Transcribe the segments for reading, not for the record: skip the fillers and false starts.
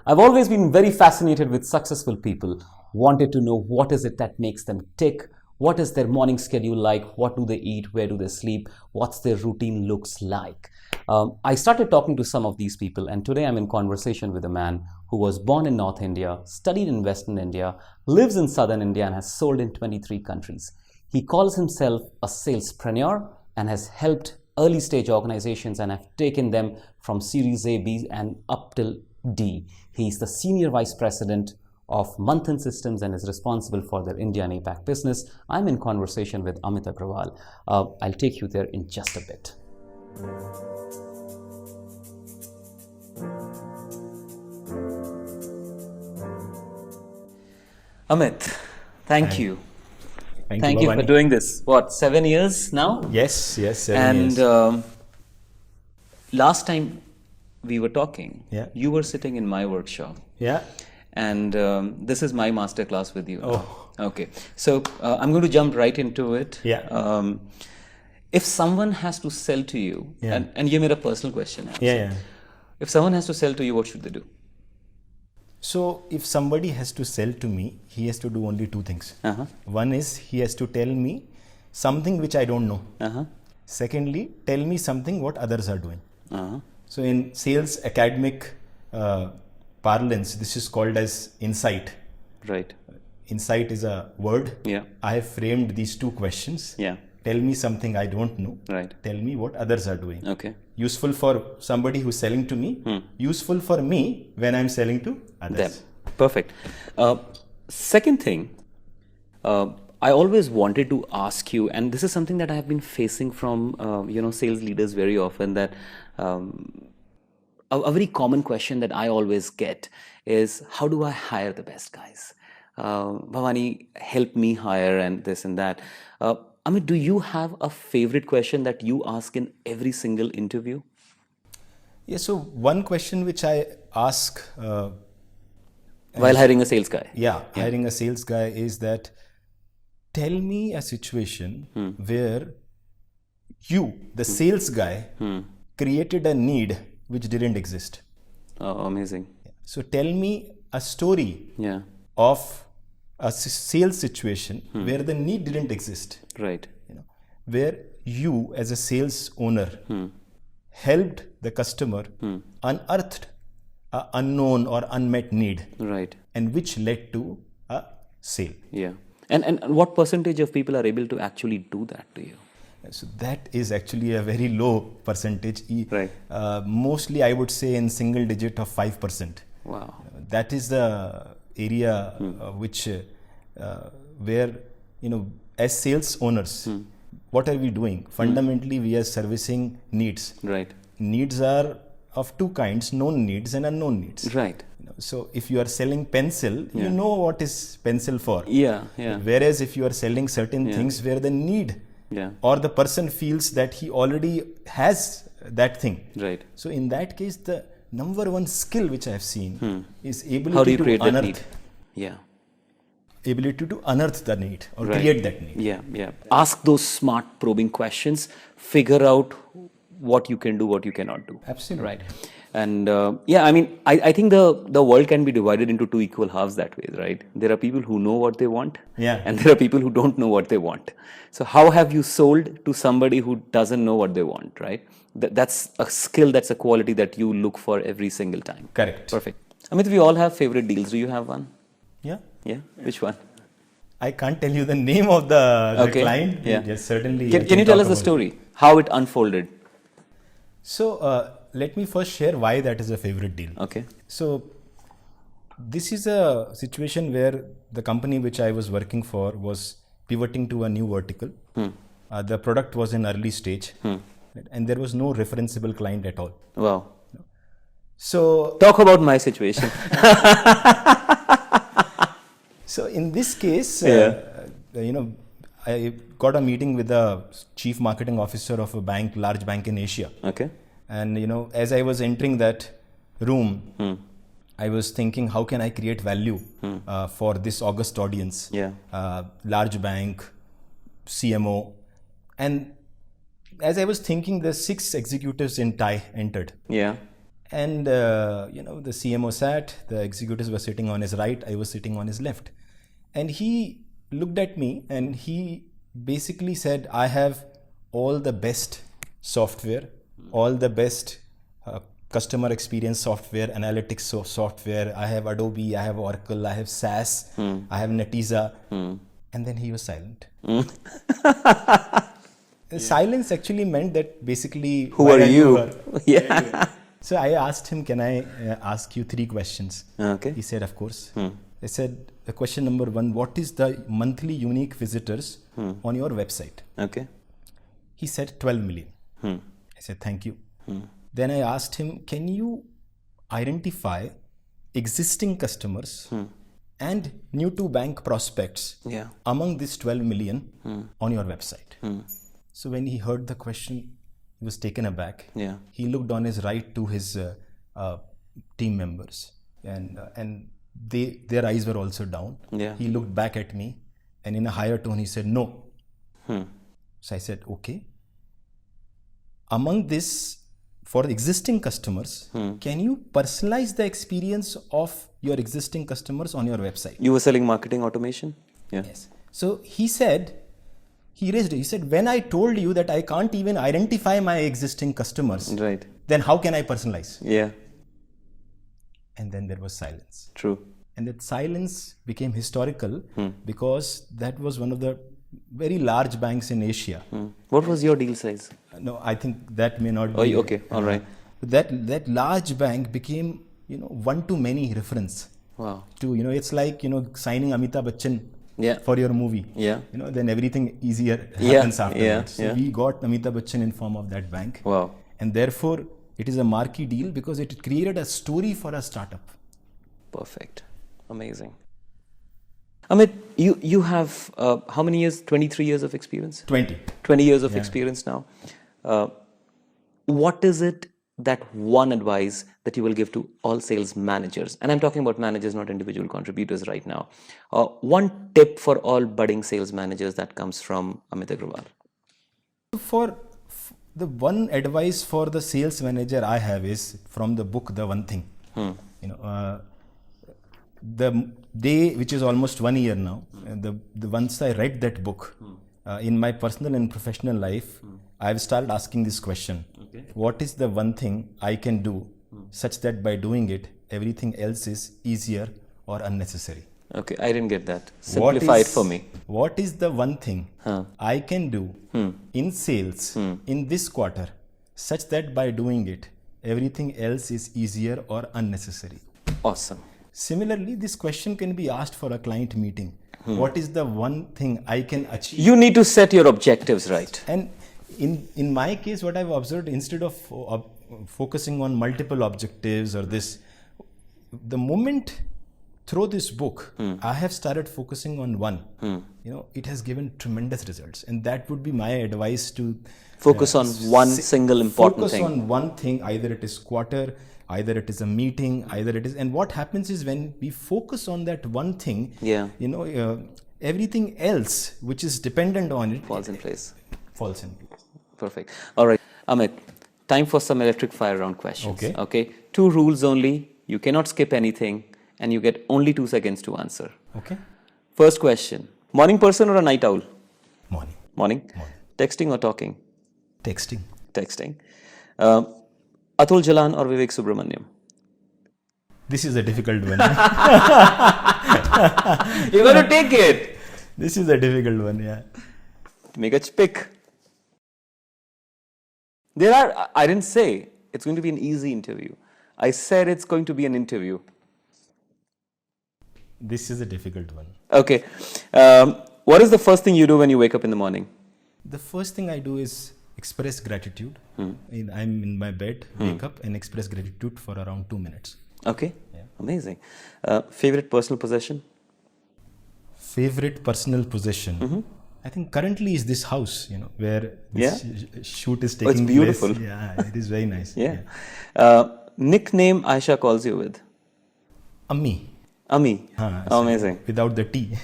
I've always been very fascinated with successful people, wanted to know what is it that makes them tick, what is their morning schedule like, what do they eat, where do they sleep, what's their routine looks like. I started talking to some of these people, and today I'm in conversation with a man who was born in North India, studied in Western India, lives in Southern India, and has sold in 23 countries. He calls himself a salespreneur and has helped early stage organizations and have taken them from Series A, B, and up till D. He's the Senior Vice President of Manthan Systems and is responsible for their India and APAC business. I'm in conversation with Amit Agarwal. I'll take you there in just a bit. Amit, thank you. Thank you for doing this. What, 7 years now? Yes, 7 years. And last time we were talking, Yeah. you were sitting in my workshop. Yeah. And this is my masterclass with you. Oh. Okay. So I'm going to jump right into it. Yeah. If someone has to sell to you, Yeah. and you made a personal question. Yeah. If someone has to sell to you, what should they do? So if somebody has to sell to me, he has to do only two things. Uh-huh. One is he has to tell me something which I don't know. Uh-huh. Secondly, tell me something what others are doing. Uh-huh. So in sales academic parlance, this is called as insight. Right. Insight is a word. Yeah. I have framed these two questions. Yeah. Tell me something I don't know. Right. Tell me what others are doing. Okay. Useful for somebody who's selling to me, useful for me when I'm selling to others. Them. Perfect. Second thing, I always wanted to ask you, and this is something that I have been facing from sales leaders very often, that a very common question that I always get is, how do I hire the best guys? Bhavani, help me hire and this and that. Amit, do you have a favorite question that you ask in every single interview? Yeah, so one question which I ask While hiring a sales guy? Hiring a sales guy is that, tell me a situation where you, the sales guy, created a need which didn't exist. Oh, amazing. So tell me a story Yeah. of a sales situation where the need didn't exist. Right. Where you as a sales owner helped the customer unearthed an unknown or unmet need, Right. and which led to a sale. Yeah. And what percentage of people are able to actually do that to you? So that is actually a very low percentage. Right. Mostly I would say in single digit of 5%. Wow. That is the area which where as sales owners, what are we doing? Fundamentally, we are servicing needs. Right. Needs are of two kinds: known needs and unknown needs. Right. So if you are selling pencil, you know what is pencil for. Yeah. Yeah. Whereas if you are selling certain things where the need or the person feels that he already has that thing. Right. So in that case, the number one skill which I have seen is ability How do you to create that unearth. need? Yeah. Ability to unearth the need or create that need. Yeah. Yeah. Ask those smart probing questions. Figure out what you can do, what you cannot do. Absolutely. Right. And I think the world can be divided into two equal halves that way, right? There are people who know what they want, and there are people who don't know what they want. So how have you sold to somebody who doesn't know what they want, right? That's a skill, that's a quality that you look for every single time. Correct. Perfect. Amit, we all have favorite deals. Do you have one? Yeah. Yeah. Which one? I can't tell you the name of the client. Yeah. Yes, certainly. Can you tell us the story? How it unfolded? So let me first share why that is a favorite deal. Okay. So this is a situation where the company which I was working for was pivoting to a new vertical. The product was in early stage, and there was no referenceable client at all. Wow. So talk about my situation. So in this case, I got a meeting with the chief marketing officer of a large bank in Asia. Okay. And as I was entering that room, I was thinking, how can I create value for this august audience? Yeah. Large bank, CMO, and as I was thinking, the 6 executives in Thai entered. Yeah. And, the CMO sat, the executives were sitting on his right, I was sitting on his left. And he looked at me and he basically said, I have all the best software, all the best customer experience software, analytics software. I have Adobe, I have Oracle, I have SaaS, I have Netezza. And then he was silent. Silence actually meant that basically, Who are you? Yeah. So I asked him, can I ask you 3 questions? Okay. He said, of course. I said, the question number 1, what is the monthly unique visitors on your website? Okay. He said 12 million. I said, thank you. Then I asked him, can you identify existing customers and new to bank prospects among this 12 million on your website? So when he heard the question, he was taken aback. Yeah. He looked on his right to his team members, and their eyes were also down. Yeah. He looked back at me, and in a higher tone, he said, no. So I said, okay. Among this, for the existing customers, can you personalize the experience of your existing customers on your website? You were selling marketing automation? Yeah. Yes. So he said, he raised it. He said, when I told you that I can't even identify my existing customers, Right. then how can I personalize? Yeah. And then there was silence. True. And that silence became historical because that was one of the very large banks in Asia. What was your deal size? No, I think that may not Oh, be. okay. All right. That large bank became, one-to-many reference. Wow. To, it's like, signing Amitabh Bachchan for your movie. Yeah. Then everything easier happens afterwards. So Yeah. we got Amitabh Bachchan in form of that bank. Wow. And therefore, it is a marquee deal because it created a story for a startup. Perfect. Amazing. Amit, you have how many years? 23 years of experience? 20 years of experience now. What is it, that one advice that you will give to all sales managers? And I'm talking about managers, not individual contributors right now. One tip for all budding sales managers that comes from Amit Agarwal. For the one advice for the sales manager I have is from the book, The One Thing. The day, which is almost 1 year now, the once I read that book, in my personal and professional life, I've started asking this question. Okay. What is the one thing I can do such that by doing it, everything else is easier or unnecessary? Okay, I didn't get that. Simplify it for me. What is the one thing I can do in sales in this quarter such that by doing it, everything else is easier or unnecessary? Awesome. Similarly, this question can be asked for a client meeting. What is the one thing I can achieve? You need to set your objectives right. And in my case, what I've observed, instead of focusing on multiple objectives or this, the moment through this book, I have started focusing on one. It has given tremendous results, and that would be my advice to focus on one single important thing. Focus on one thing, either it is quarter, either it is a meeting, either it is, and what happens is when we focus on that one thing, everything else which is dependent on it falls in place. Perfect. All right, Amit, time for some electric fire round questions. Okay. 2 rules only. You cannot skip anything, and you get only 2 seconds to answer. Okay. First question: morning person or a night owl? Morning. Texting or talking? Texting. Atul Jalan or Vivek Subramaniam? This is a difficult one. You got to take it. This is a difficult one, yeah. Make a pick. I didn't say it's going to be an easy interview. I said it's going to be an interview. This is a difficult one. Okay. What is the first thing you do when you wake up in the morning? The first thing I do is express gratitude. I'm in my bed, wake up and express gratitude for around 2 minutes. Okay. Yeah. Amazing. Favorite personal possession? Favorite personal possession? I think currently is this house, where this shoot is taking place. It's beautiful. Place. Yeah, it is very nice. Nickname Aisha calls you with? Ami. Amazing. Without the T.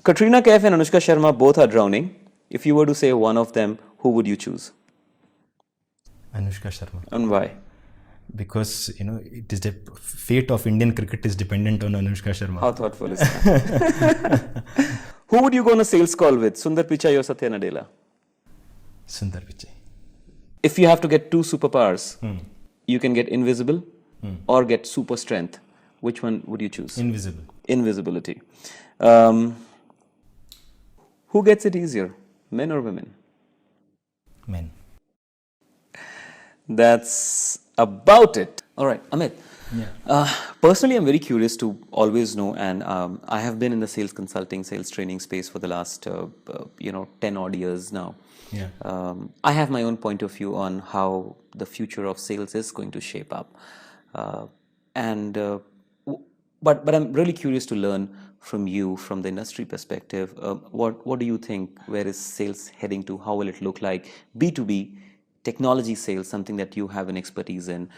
Katrina Kaif and Anushka Sharma both are drowning. If you were to say one of them, who would you choose? Anushka Sharma. And why? Because, it is the fate of Indian cricket is dependent on Anushka Sharma. How thoughtful is that? Who would you go on a sales call with, Sundar Pichai or Satya Nadella? Sundar Pichai. If you have to get two superpowers, you can get invisible or get super strength. Which one would you choose? Invisible. Invisibility. Who gets it easier, men or women? Men. That's about it. All right, Amit. Yeah. Personally, I'm very curious to always know, and I have been in the sales consulting, sales training space for the last, 10 odd years now. Yeah. I have my own point of view on how the future of sales is going to shape up. But I'm really curious to learn from you, from the industry perspective. What do you think? Where is sales heading to? How will it look like? B2B, technology sales, something that you have an expertise in.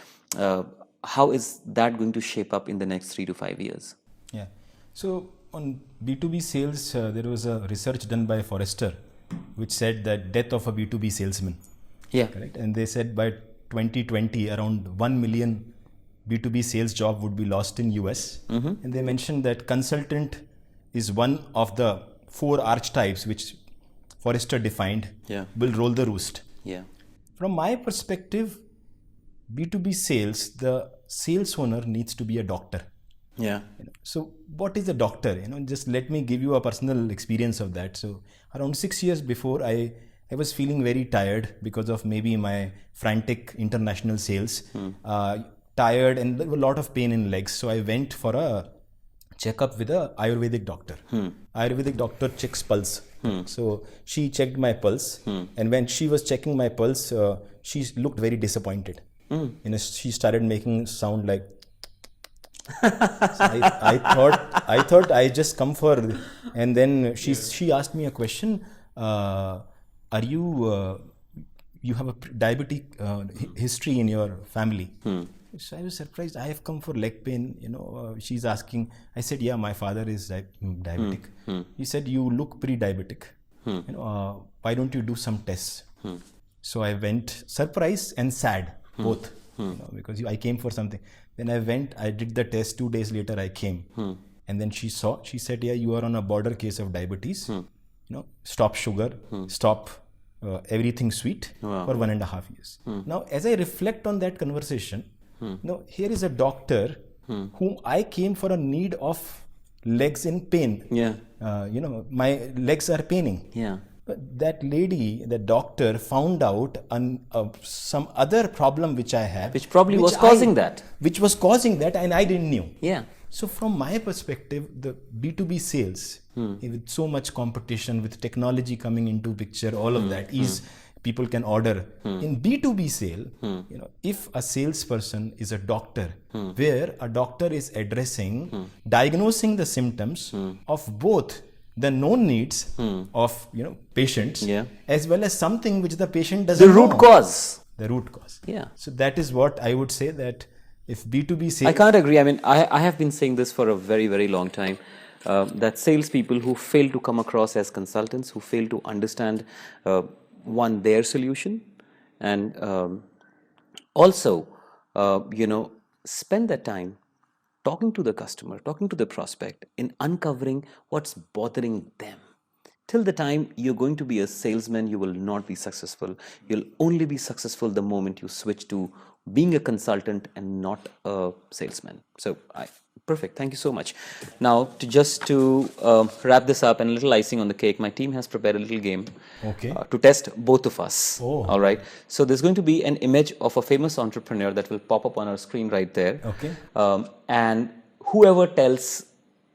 How is that going to shape up in the next 3 to 5 years? Yeah. So on B2B sales, there was a research done by Forrester, which said that death of a B2B salesman. Yeah. Correct. And they said by 2020, around 1 million B2B sales job would be lost in US. And they mentioned that consultant is one of the 4 archetypes which Forrester defined, will roll the roost. Yeah. From my perspective, B2B sales, the sales owner needs to be a doctor. Yeah. So what is a doctor? Just let me give you a personal experience of that. So around 6 years before, I was feeling very tired because of maybe my frantic international sales, tired, and there was a lot of pain in legs. So I went for a checkup with a Ayurvedic doctor. Ayurvedic doctor checks pulse. So she checked my pulse, and when she was checking my pulse, she looked very disappointed. She started making sound like. So I thought I just come for, and then she asked me a question. Are you have a diabetic history in your family? So I was surprised. I have come for leg pain. She's asking. I said, yeah, my father is diabetic. He said, you look pre-diabetic. Why don't you do some tests? So I went, surprised and sad, both, because I came for something. Then I went, I did the test. 2 days later, I came. And then she said, yeah, you are on a border case of diabetes. Stop sugar, stop everything sweet for 1.5 years. Now, as I reflect on that conversation, here is a doctor whom I came for a need of legs in pain. Yeah. My legs are paining. Yeah. But that lady, the doctor, found out some other problem which I have. Which probably was causing that. Which was causing that, and I didn't know. Yeah. So from my perspective, the B2B sales, with so much competition, with technology coming into picture, all of that is people can order. In B2B sale, if a salesperson is a doctor, where a doctor is addressing, diagnosing the symptoms of both the known needs of patients, as well as something which the patient doesn't know. The root cause. The root cause. Yeah. So that is what I would say, that if B2B sales... I can't agree. I mean, I have been saying this for a very, very long time, that salespeople who fail to come across as consultants, who fail to understand, their solution, and also, spend that time talking to the customer, talking to the prospect, in uncovering what's bothering them. Till the time you're going to be a salesman, you will not be successful. You'll only be successful the moment you switch to being a consultant and not a salesman. So, perfect. Thank you so much. Now, to wrap this up and a little icing on the cake, my team has prepared a little game to test both of us. All right. So, there's going to be an image of a famous entrepreneur that will pop up on our screen right there. Okay. And whoever tells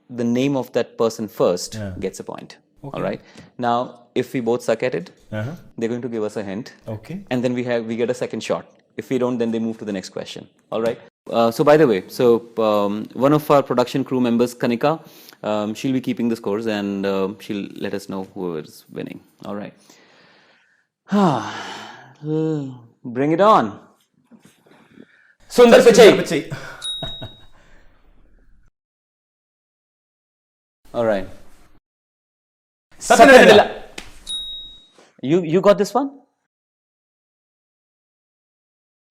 the name of that person first gets a point. Okay. All right. Now, if we both suck at it, they're going to give us a hint. Okay. And then we get a second shot. If we don't, then they move to the next question. All right. So by the way, one of our production crew members, Kanika, she'll be keeping the scores, and she'll let us know who is winning. All right. Bring it on. Sundar Pichai. All right. You got this one?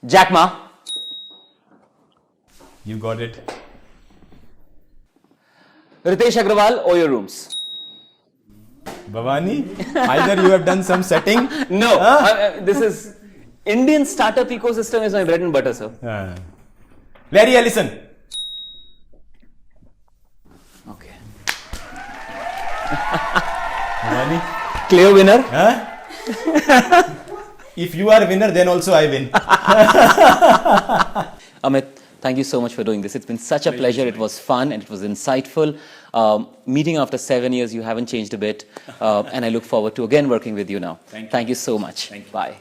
Jack Ma. You got it. Ritesh Agarwal or your rooms? Bhavani, either you have done some setting. No, this is Indian startup ecosystem is my bread and butter, sir. Larry Ellison. Okay. Bhavani. Clear winner? If you are winner, then also I win. Amit, thank you so much for doing this. It's been such a pleasure. It was fun and it was insightful. Meeting after 7 years, you haven't changed a bit. And I look forward to again working with you now. Thank you so much. Bye.